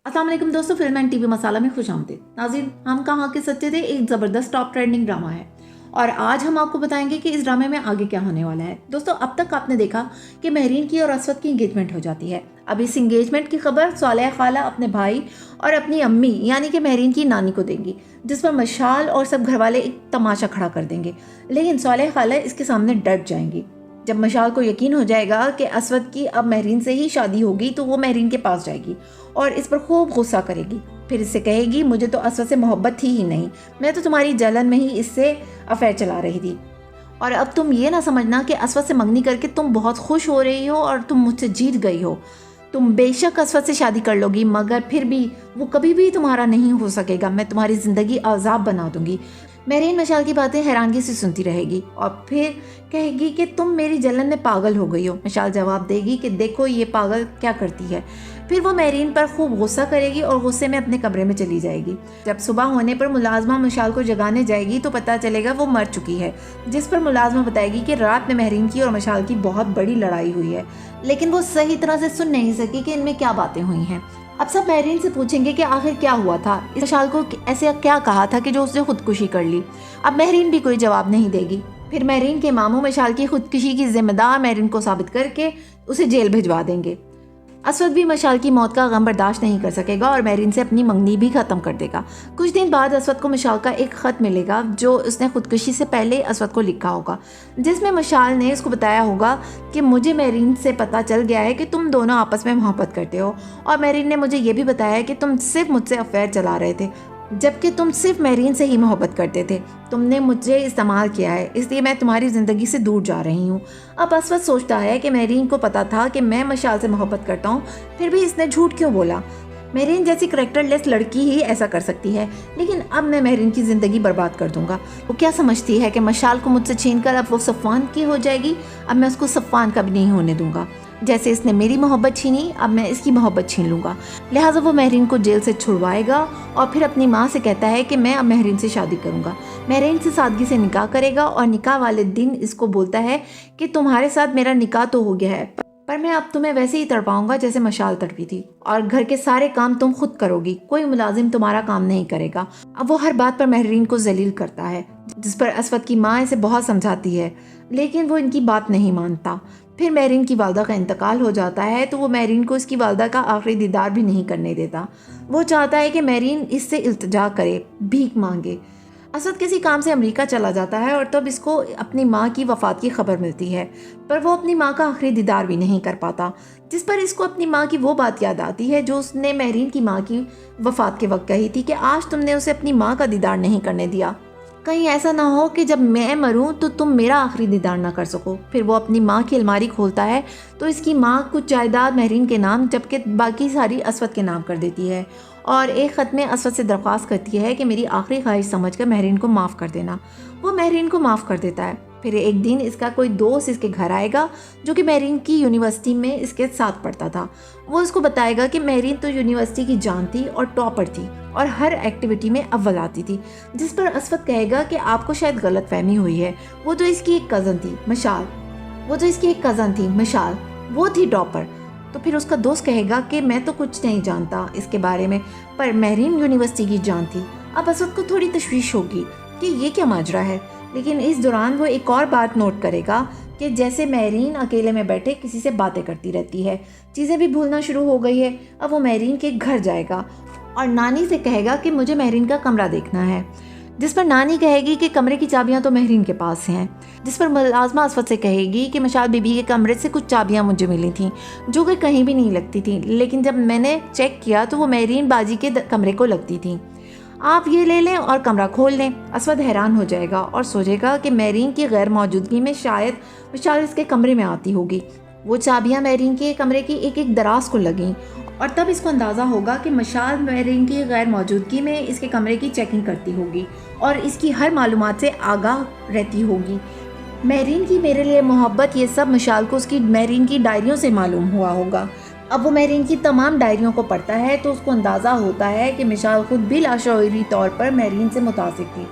अस्सलाम वालेकुम दोस्तों, फिल्म एंड टीवी मसाला में खुश आमदीद। नाज़रीन, हम कहाँ के सच्चे थे एक ज़बरदस्त टॉप ट्रेंडिंग ड्रामा है और आज हम आपको बताएंगे कि इस ड्रामे में आगे क्या होने वाला है। दोस्तों, अब तक आपने देखा कि महरीन की और असवद की इंगेजमेंट हो जाती है। अब इस इंगेजमेंट की खबर सालेहा खाला अपने भाई और अपनी अम्मी यानी कि महरीन की नानी को देंगी, जिस पर मशाल और सब घर वाले एक तमाशा खड़ा कर देंगे। लेकिन सालेहा खाला इसके सामने डट जाएंगी। जब मशाल को यकीन हो जाएगा कि असवद की अब महरीन से ही शादी होगी तो वो महरीन के पास जाएगी और इस पर खूब गुस्सा करेगी। फिर इससे कहेगी, मुझे तो असवद से मोहब्बत थी ही नहीं, मैं तो तुम्हारी जलन में ही इससे अफेयर चला रही थी। और अब तुम ये ना समझना कि असवद से मंगनी करके तुम बहुत खुश हो रही हो और तुम मुझसे जीत गई हो। तुम बेशक असवद से शादी कर लोगी, मगर फिर भी वो कभी भी तुम्हारा नहीं हो सकेगा। मैं तुम्हारी ज़िंदगी अजाब बना दूंगी। महरीन मशाल की बातें हैरानगी से सुनती रहेगी और फिर कहेगी कि तुम मेरी जलन में पागल हो गई हो। मशाल जवाब देगी कि देखो ये पागल क्या करती है। फिर वो महरीन पर खूब गुस्सा करेगी और गुस्से में अपने कमरे में चली जाएगी। जब सुबह होने पर मुलाजमा मशाल को जगाने जाएगी तो पता चलेगा वो मर चुकी है, जिस पर मुलाजमा बताएगी कि रात में महरीन की और मशाल की बहुत बड़ी लड़ाई हुई है, लेकिन वो सही तरह से सुन नहीं सकी कि इनमें क्या बातें हुई हैं। अब सब महरीन से पूछेंगे कि आखिर क्या हुआ था, इस मशाल को ऐसे क्या कहा था कि जो उसने खुदकुशी कर ली। अब महरीन भी कोई जवाब नहीं देगी। फिर महरीन के मामू मशाल की खुदकुशी की जिम्मेदार महरीन को साबित करके उसे जेल भिजवा देंगे। असवद भी मशाल की मौत का गम बर्दाश्त नहीं कर सकेगा और महरीन से अपनी मंगनी भी ख़त्म कर देगा। कुछ दिन बाद असवद को मशाल का एक ख़त मिलेगा जो उसने खुदकुशी से पहले असवद को लिखा होगा, जिसमें मशाल ने उसको बताया होगा कि मुझे महरीन से पता चल गया है कि तुम दोनों आपस में मोहब्बत करते हो और महरीन ने मुझे ये भी बताया कि तुम सिर्फ मुझसे अफेयर चला रहे थे, जबकि तुम सिर्फ महरीन से ही मोहब्बत करते थे। तुमने मुझे इस्तेमाल किया है, इसलिए मैं तुम्हारी ज़िंदगी से दूर जा रही हूँ। अब असवद सोचता है कि महरीन को पता था कि मैं मशाल से मोहब्बत करता हूँ, फिर भी इसने झूठ क्यों बोला। महरीन जैसी करैक्टरलेस लड़की ही ऐसा कर सकती है, लेकिन अब मैं महरीन की ज़िंदगी बर्बाद कर दूंगा। वो क्या समझती है कि मशाल को मुझसे छीनकर अब वो सफ़वान की हो जाएगी। अब मैं उसको सफ़वान कभी नहीं होने दूंगा। जैसे इसने मेरी मोहब्बत छीनी, अब मैं इसकी मोहब्बत छीन लूँगा। लिहाजा वो महरीन को जेल से छुड़वाएगा और फिर अपनी माँ से कहता है कि मैं अब महरीन से शादी करूँगा। महरीन से सादगी से निकाह करेगा और निकाह वाले दिन इसको बोलता है कि तुम्हारे साथ मेरा निकाह तो हो गया है, पर मैं अब तुम्हें वैसे ही तड़पाऊंगा जैसे मशाल तड़पी थी, और घर के सारे काम तुम खुद करोगी, कोई मुलाजिम तुम्हारा काम नहीं करेगा। अब वो हर बात पर महरीन को जलील करता है, जिस पर असवद की माँ इसे बहुत समझाती है, लेकिन वो इनकी बात नहीं मानता। फिर महरीन की वालदा का इंतकाल हो जाता है तो वो महरीन को इसकी वालदा का आखिरी दीदार भी नहीं करने देता। वो चाहता है कि महरीन इससे इल्तिजा करे, भीख मांगे। असद किसी काम से अमेरिका चला जाता है और तब इसको अपनी माँ की वफ़ात की खबर मिलती है, पर वो अपनी माँ का आखिरी दीदार भी नहीं कर पाता, जिस पर इसको अपनी माँ की वो बात याद आती है जो उसने महरीन की माँ की वफ़ात के वक्त कही थी कि आज तुमने उसे अपनी माँ का दीदार नहीं करने दिया। कहीं ऐसा ना हो कि जब मैं मरूं तो तुम मेरा आखिरी दीदार ना कर सको। फिर वो अपनी माँ की अलमारी खोलता है तो इसकी माँ कुछ जायदाद महरीन के नाम जबकि बाकी सारी असवद के नाम कर देती है और एक ख़त में असवद से दरख्वास्त करती है कि मेरी आखिरी ख्वाहिश समझकर महरीन को माफ़ कर देना। वो महरीन को माफ़ कर देता है। फिर एक दिन इसका कोई दोस्त इसके घर आएगा जो कि महरीन की यूनिवर्सिटी में इसके साथ पढ़ता था। वो उसको बताएगा कि महरीन तो यूनिवर्सिटी की जान थी और टॉपर थी और हर एक्टिविटी में अव्वल आती थी, जिस पर असवद कहेगा कि आपको शायद गलत फहमी हुई है, वो तो इसकी एक कज़न थी मशाल, वो थी टॉपर। तो फिर उसका दोस्त कहेगा कि मैं तो कुछ नहीं जानता इसके बारे में, पर महरीन यूनिवर्सिटी की जान थी। अब असवद को थोड़ी तशवीश होगी कि ये क्या माजरा है, लेकिन इस दौरान वो एक और बात नोट करेगा कि जैसे महरीन अकेले में बैठे किसी से बातें करती रहती है, चीज़ें भी भूलना शुरू हो गई है। अब वो महरीन के घर जाएगा और नानी से कहेगा कि मुझे महरीन का कमरा देखना है, जिस पर नानी कहेगी कि कमरे की चाबियां तो महरीन के पास हैं, जिस पर मुलाजमा असवद से कहेगी कि मशाल बीबी के कमरे से कुछ चाबियां मुझे मिली थीं जो कि कहीं भी नहीं लगती थी, लेकिन जब मैंने चेक किया तो वो महरीन बाजी के कमरे को लगती थी। आप ये ले लें और कमरा खोल लें। असवद हैरान हो जाएगा और सोचेगा कि महरीन की गैर मौजूदगी में शायद मशाल इसके कमरे में आती होगी। वो चाबियां महरीन के कमरे की एक एक दराज को लगीं और तब इसको अंदाज़ा होगा कि मशाल महरीन की गैर मौजूदगी में इसके कमरे की चेकिंग करती होगी और इसकी हर मालूमात से आगाह रहती होगी। महरीन की मेरे लिए मोहब्बत, ये सब मशाल को उसकी महरीन की डायरियों से मालूम हुआ होगा। अब वो महरीन की तमाम डायरियों को पढ़ता है तो उसको अंदाज़ा होता है कि मशाल खुद भी लाशऊरी तौर पर महरीन से मुतासिर थी,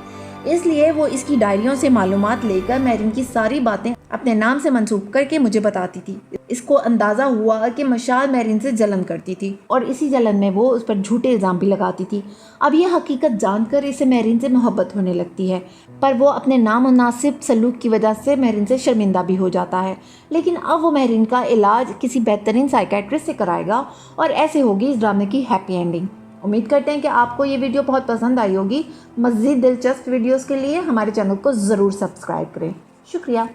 इसलिए वो इसकी डायरियों से मालूमात लेकर महरीन की सारी बातें अपने नाम से मंसूब करके मुझे बताती थी। इसको अंदाज़ा हुआ कि मशाल महरीन से जलन करती थी और इसी जलन में वो उस पर झूठे इल्ज़ाम भी लगाती थी। अब ये हकीकत जानकर इसे महरीन से मोहब्बत होने लगती है, पर वो अपने नामुनासिब सलूक की वजह से महरीन से शर्मिंदा भी हो जाता है। लेकिन अब वो महरीन का इलाज किसी बेहतरीन साइकेट्रिस्ट से कराएगा और ऐसे होगी इस ड्रामे की हैप्पी एंडिंग। उम्मीद करते हैं कि आपको ये वीडियो बहुत पसंद आई होगी। मज़ीद दिलचस्प वीडियोज़ के लिए हमारे चैनल को ज़रूर सब्सक्राइब करें। शुक्रिया।